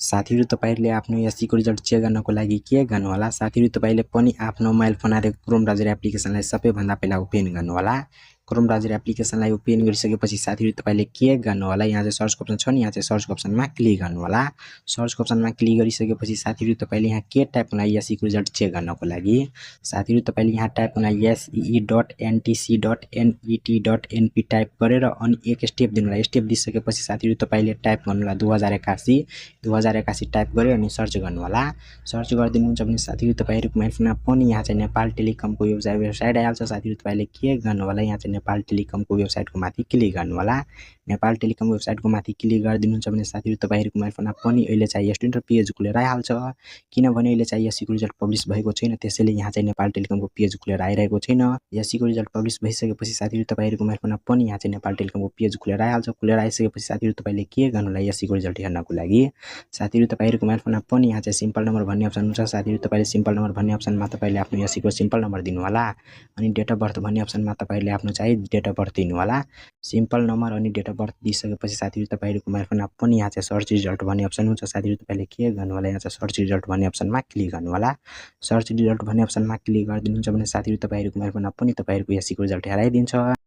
साथीहरु तपाईहरुले आफ्नो एससीको रिजल्ट चेक गर्नको लागि के गर्नु होला साथीहरु तपाईले पनि आफ्नो मोबाइल फोन आएर क्रोम ब्राउजर एप्लिकेसनलाई सबैभन्दा पहिला ओपन गर्नु होला क्रोम ब्राउजर एप्लिकेसनलाई ओपन गरिसकेपछि साथीहरु तपाईले के गर्नु होला यहाँ चाहिँ सर्च अप्सन छ नि यहाँ चाहिँ सर्च अप्सनमा क्लिक गर्नु होला सर्च अप्सनमा क्लिक गरिसकेपछि साथीहरु तपाईले यहाँ के टाइप गर्न एससीको रिजल्ट चेक गर्नको लागि साथीहरु तपाईले यहाँ टाइप गर्न SEE.ntc.net.np टाइप गरेर अनि एक स्टेप दिनु होला स्टेप दिइसकेपछि साथीहरु तपाईले टाइप गर्नु होला 2081 टाइप गरे अनि सर्च गर्नु होला सर्च गर्दिनुहुन्छ भने साथीहरु तपाईहरुको मोबाइल फोनमा पनि यहाँ चाहिँ नेपाल टेलिकमको वेबसाइट आइहाल्छ साथीहरु तपाईले के गर्नु होला यहाँ चाहिँ नेपाल टेलिकमको वेबसाइटको माथि क्लिक गर्नु होला नेपाल टेलिकम वेबसाइटको माथि क्लिक गर्दिनुहुन्छ भने साथीहरु तपाईहरुको मोबाइल फोनमा पनि अहिले चाहिँ स्टुडेन्ट पेज खुलेर आइहाल्छ किनभने अहिले चाहिँ एससीको रिजल्ट पब्लिश भएको छैन त्यसैले यहाँ चाहिँ नेपाल टेलिकमको पेज खुलेर आइरहेको छैन एससीको रिजल्ट पब्लिश भइसकेपछि साथीहरु तपाईहरुको मोबाइल फोनमा पनि यहाँ चाहिँ नेपाल टेलिकमको पेज खुलेर आइहाल्छ खुलेर आइसकेपछि साथीहरु तपाईले के गर्नु होला एससीको रिजल्ट हेर्नको लागि साथीहरु तपाईहरुको मोबाइल फोनमा पनि यहाँ चाहिँ सिम्पल नम्बर भन्ने अप्सन हुन्छ साथीहरु तपाईले सिम्पल नम्बर भन्ने अप्सनमा तपाईले आफ्नो एससीको सिम्पल नम्बर दिनु होला अनि डेट अफ बर्थ भन्ने अप्सनमा तपाईले आफ्नो चाहिँ डेट अफ बर्थ दिनु होला सिम्पल नम्बर अनि डेट अफ बर्थ दिइसकेपछि साथीहरु तपाईहरुको मोबाइल फोनमा पनि यहाँ चाहिँ सर्च रिजल्ट भन्ने अप्सन हुन्छ साथीहरु तपाईले के गर्नु होला यहाँ चाहिँ सर्च रिजल्ट भन्ने अप्सनमा क्लिक गर्नु होला सर्च रिजल्ट भन्ने अप्सनमा क्लिक गर्दिनुहुन्छ भने साथीहरु तपाईहरुको मोबाइल फोनमा पनि तपाईहरुको एससीको रिजल्ट हेराइदिन्छ